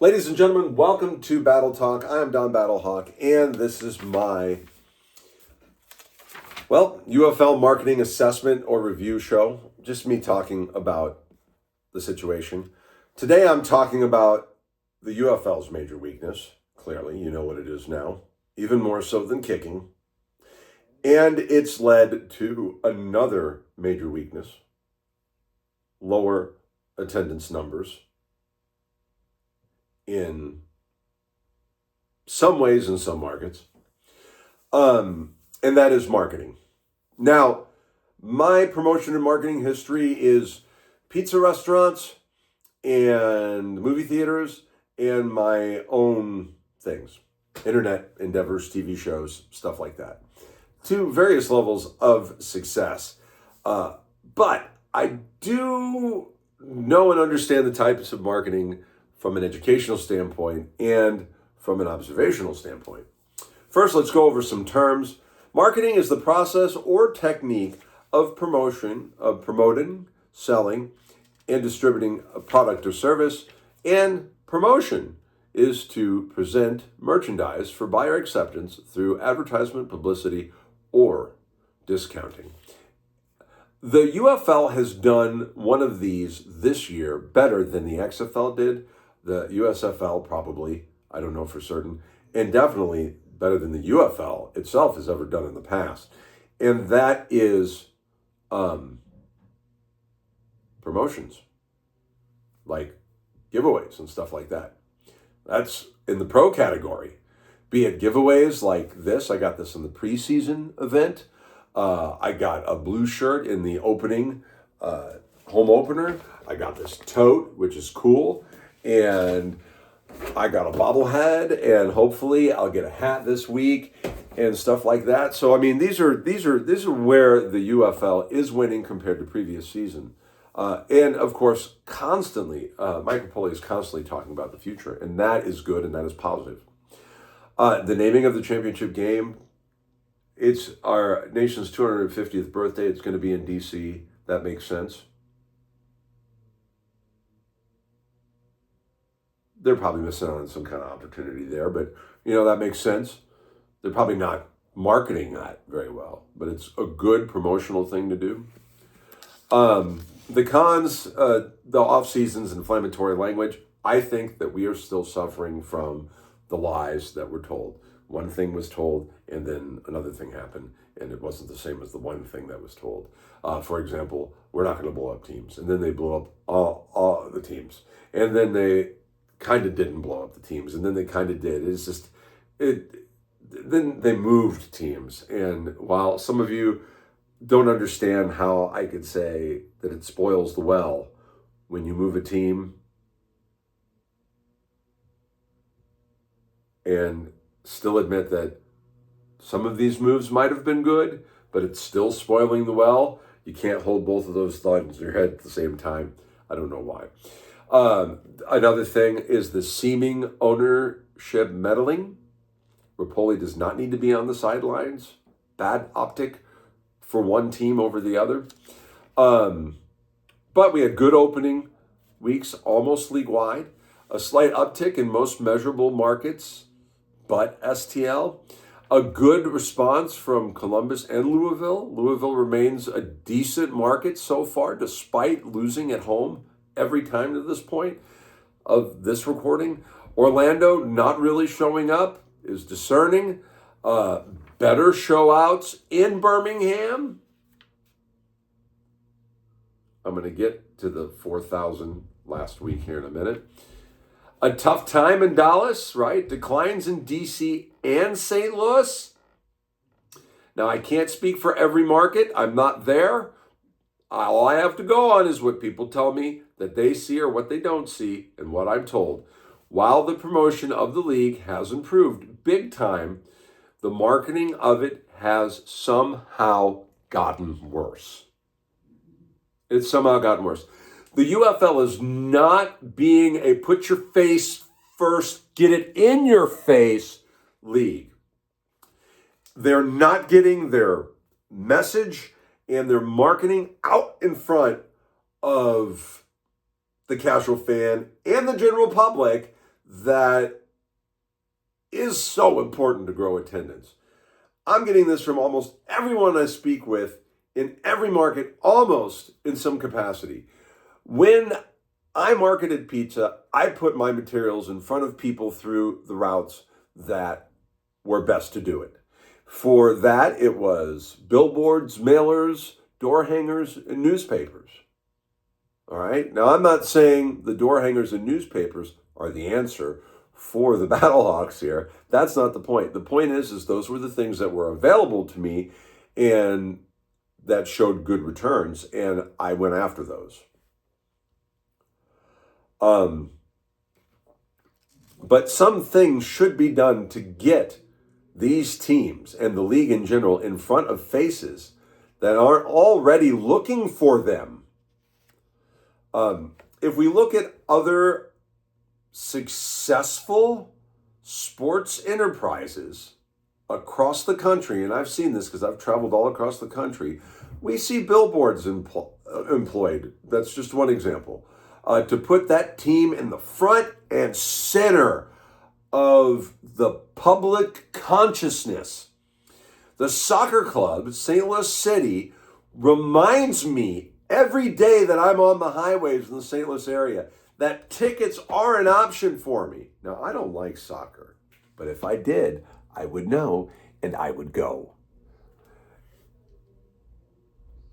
Ladies and gentlemen, welcome to Battle Talk. I am Don Battlehawk, and this is my, UFL marketing assessment or review show. Just me talking about the situation. Today I'm talking about the UFL's major weakness. Clearly, you know what it is now, even more so than kicking. And it's led to another major weakness, lower attendance numbers in some ways in some markets, and that is marketing. Now, my promotion and marketing history is pizza restaurants and movie theaters and my own things, internet endeavors, TV shows, stuff like that, to various levels of success. But I do know and understand the types of marketing from an educational standpoint and from an observational standpoint. First, let's go over some terms. Marketing is the process or technique of promoting, selling, and distributing a product or service. And promotion is to present merchandise for buyer acceptance through advertisement, publicity, or discounting. The UFL has done one of these this year better than the XFL did. The USFL probably, I don't know for certain, and definitely better than the UFL itself has ever done in the past. And that is promotions, like giveaways and stuff like that. That's in the pro category. Be it giveaways like this. I got this in the preseason event. I got a blue shirt in the opening home opener. I got this tote, which is cool. And I got a bobblehead, and hopefully I'll get a hat this week and stuff like that. So I mean, these are where the UFL is winning compared to previous season. And of course, constantly, Michael Poley is constantly talking about the future, and that is good and that is positive. The naming of the championship game, it's our nation's 250th birthday. It's going to be in DC. That makes sense. They're probably missing out on some kind of opportunity there, but that makes sense. They're probably not marketing that very well, but it's a good promotional thing to do. The cons, the off-season's inflammatory language. I think that we are still suffering from the lies that were told. One thing was told, and then another thing happened, and it wasn't the same as the one thing that was told. For example, we're not going to blow up teams, and then they blew up all the teams, and then they kind of didn't blow up the teams, and then they kind of did. It's just then they moved teams, and while some of you don't understand how I could say that it spoils the well when you move a team and still admit that some of these moves might have been good, but it's still spoiling the well. You can't hold both of those thoughts in your head at the same time. I don't know why. Another thing is the seeming ownership meddling. Rapoli does not need to be on the sidelines. Bad optic for one team over the other. But we had good opening weeks, almost league-wide. A slight uptick in most measurable markets, but STL. A good response from Columbus and Louisville. Louisville remains a decent market so far, despite losing at home every time to this point of this recording. Orlando not really showing up, is discerning. Better showouts in Birmingham. I'm going to get to the 4,000 last week here in a minute. A tough time in Dallas, right? Declines in DC and St. Louis. Now, I can't speak for every market. I'm not there. All I have to go on is what people tell me that they see or what they don't see and what I'm told. While the promotion of the league has improved big time, the marketing of it has somehow gotten worse. It's somehow gotten worse. The UFL is not being a put your face first, get it in your face league. They're not getting their message and their marketing out in front of the casual fan and the general public that is so important to grow attendance. I'm getting this from almost everyone I speak with in every market, almost in some capacity. When I marketed pizza, I put my materials in front of people through the routes that were best to do it. For that, it was billboards, mailers, door hangers, and newspapers. All right. Now, I'm not saying the door hangers and newspapers are the answer for the Battlehawks here. That's not the point. The point is those were the things that were available to me and that showed good returns, and I went after those. But some things should be done to get these teams and the league in general in front of faces that aren't already looking for them. If we look at other successful sports enterprises across the country, and I've seen this because I've traveled all across the country, we see billboards employed. That's just one example. To put that team in the front and center of the public consciousness. The soccer club, St. Louis City, reminds me every day that I'm on the highways in the St. Louis area that tickets are an option for me. Now, I don't like soccer, but if I did, I would know and I would go.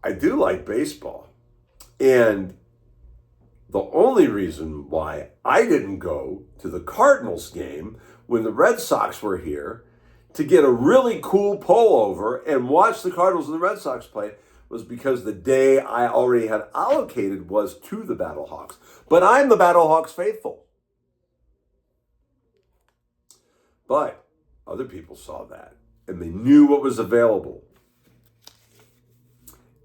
I do like baseball. And the only reason why I didn't go to the Cardinals game when the Red Sox were here to get a really cool pullover and watch the Cardinals and the Red Sox play was because the day I already had allocated was to the Battlehawks. But I'm the Battlehawks faithful. But other people saw that and they knew what was available.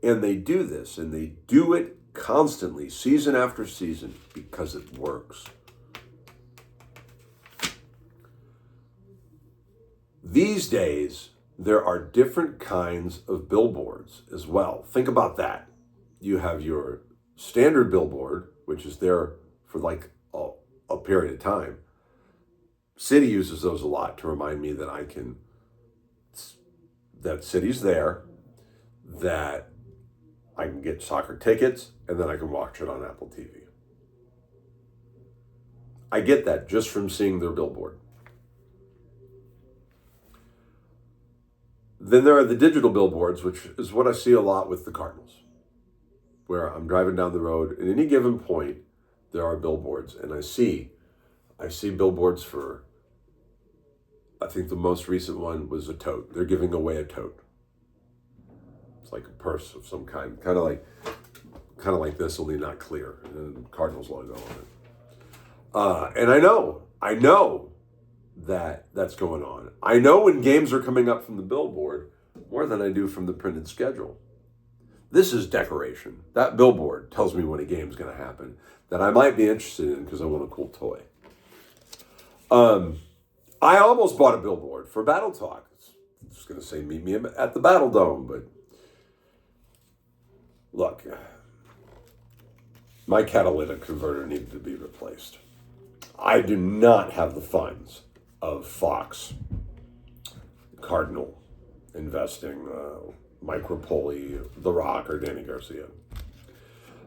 And they do this, and they do it constantly, season after season, because it works. These days, there are different kinds of billboards as well. Think about that. You have your standard billboard, which is there for like a period of time. City uses those a lot to remind me that that City's there, that I can get soccer tickets, and then I can watch it on Apple TV. I get that just from seeing their billboard. Then there are the digital billboards, which is what I see a lot with the Cardinals, where I'm driving down the road. At any given point, there are billboards, and I see billboards for, I think the most recent one was a tote. They're giving away a tote. It's like a purse of some kind of like this, only not clear, and the Cardinals logo on it. And I know that that's going on. I know when games are coming up from the billboard more than I do from the printed schedule. This is decoration. That billboard tells me when a game's going to happen that I might be interested in because I want a cool toy. I almost bought a billboard for Battle Talk. It's just going to say meet me at the Battle Dome, but look, my catalytic converter needed to be replaced. I do not have the funds of Fox, Cardinal, Investing, Mike Rapoli, The Rock, or Danny Garcia.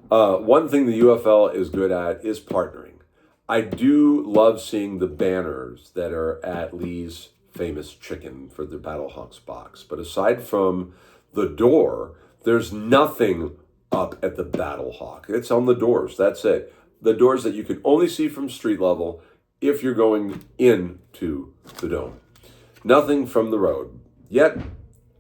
One thing the UFL is good at is partnering. I do love seeing the banners that are at Lee's Famous Chicken for the Battlehawks box. But aside from the door, there's nothing up at the Battlehawk. It's on the doors. That's it. The doors that you can only see from street level if you're going into the dome. Nothing from the road. Yet,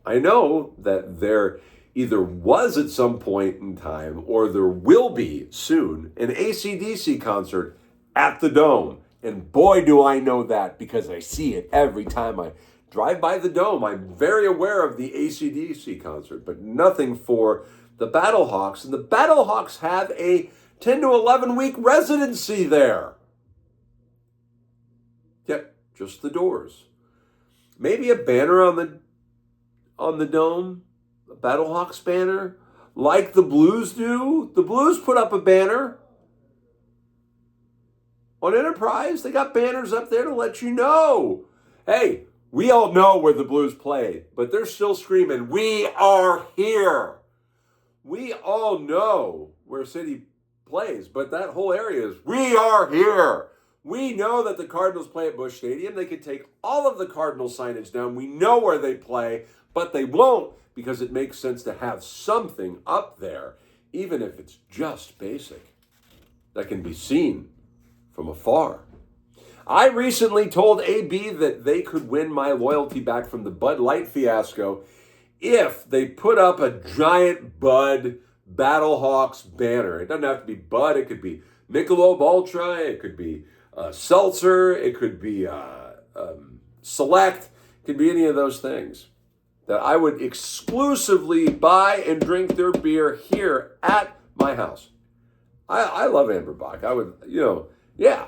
I know that there either was at some point in time or there will be soon an AC/DC concert at the dome. And boy, do I know that because I see it every time I drive by the dome. I'm very aware of the AC/DC concert, but nothing for the Battlehawks. And the Battlehawks have a 10 to 11 week residency there. Yep, just the doors. Maybe a banner on the dome, a Battlehawks banner, like the Blues do. The Blues put up a banner. On Enterprise, they got banners up there to let you know. Hey, we all know where the Blues play, but they're still screaming, "We are here." We all know where City plays, but that whole area is, "We are here." We know that the Cardinals play at Busch Stadium. They could take all of the Cardinal signage down. We know where they play, but they won't because it makes sense to have something up there, even if it's just basic, that can be seen from afar. I recently told AB that they could win my loyalty back from the Bud Light fiasco if they put up a giant Bud Battlehawks banner. It doesn't have to be Bud. It could be Michelob Ultra. It could be Seltzer. It could be Select. It could be any of those things. That I would exclusively buy and drink their beer here at my house. I love Amberbach. I would, yeah.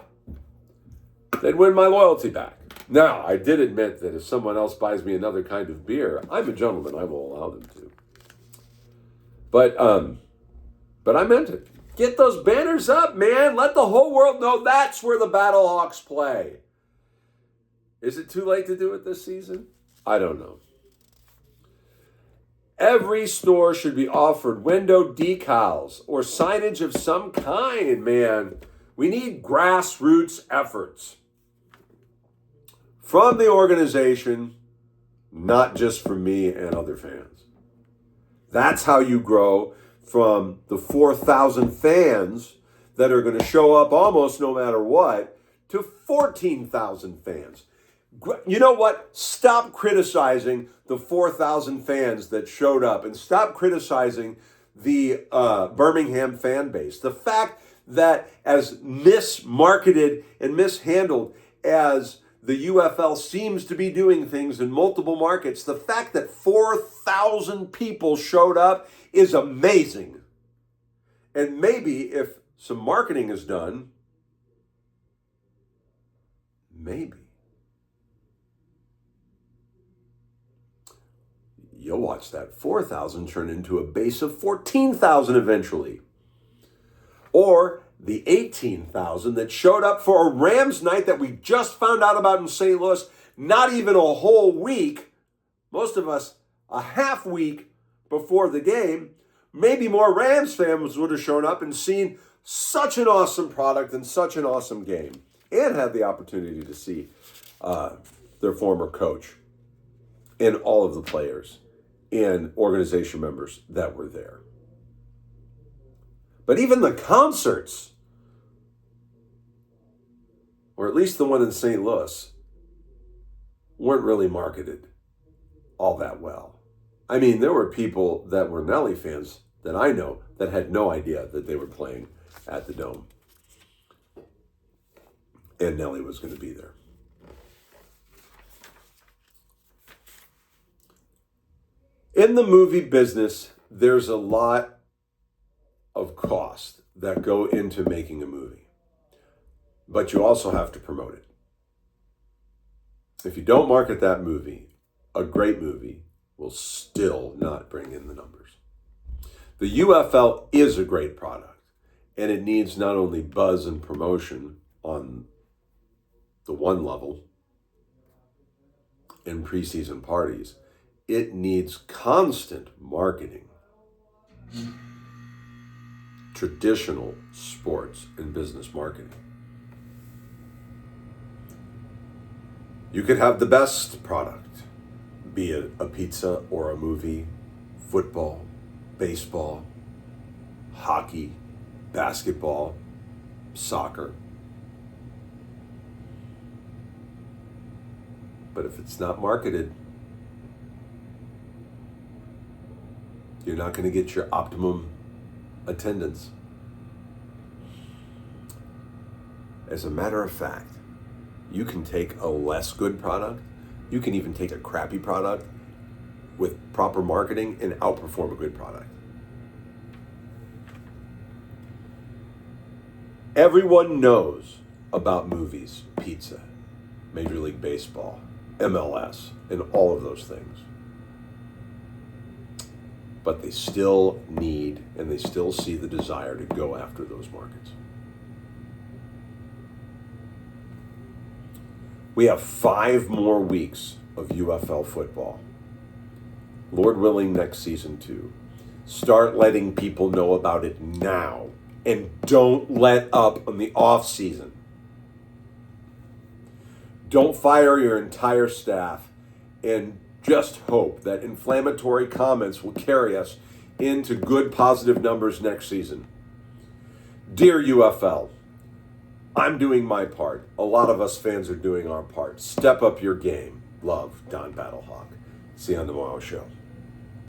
They'd win my loyalty back. Now, I did admit that if someone else buys me another kind of beer, I'm a gentleman. I will allow them to. But I meant it. Get those banners up, man. Let the whole world know that's where the Battlehawks play. Is it too late to do it this season? I don't know. Every store should be offered window decals or signage of some kind, man. We need grassroots efforts from the organization, not just from me and other fans. That's how you grow from the 4,000 fans that are going to show up almost no matter what to 14,000 fans. You know what? Stop criticizing the 4,000 fans that showed up and stop criticizing the Birmingham fan base. The fact that as mismarketed and mishandled as the UFL seems to be doing things in multiple markets, the fact that 4,000 people showed up is amazing. And maybe if some marketing is done, maybe you'll watch that 4,000 turn into a base of 14,000 eventually. Or the 18,000 that showed up for a Rams night that we just found out about in St. Louis, not even a whole week, most of us a half week before the game. Maybe more Rams fans would have shown up and seen such an awesome product and such an awesome game and had the opportunity to see their former coach and all of the players and organization members that were there. But even the concerts, or at least the one in St. Louis, weren't really marketed all that well. I mean, there were people that were Nelly fans that I know that had no idea that they were playing at the Dome. And Nelly was going to be there. In the movie business, there's a lot of cost that go into making a movie. But you also have to promote it. If you don't market that movie, a great movie will still not bring in the numbers. The UFL is a great product, and it needs not only buzz and promotion on the one level in preseason parties, it needs constant marketing. Traditional sports and business marketing. You could have the best product, be it a pizza or a movie, football, baseball, hockey, basketball, soccer. But if it's not marketed, you're not going to get your optimum attendance. As a matter of fact, you can take a less good product, you can even take a crappy product with proper marketing and outperform a good product. Everyone knows about movies, pizza, Major League Baseball, MLS, and all of those things. But they still need and they still see the desire to go after those markets. We have 5 more weeks of UFL football. Lord willing, next season too. Start letting people know about it now. And don't let up on the off season. Don't fire your entire staff and just hope that inflammatory comments will carry us into good positive numbers next season. Dear UFL, I'm doing my part. A lot of us fans are doing our part. Step up your game. Love, Don Battlehawk. See you on tomorrow's show.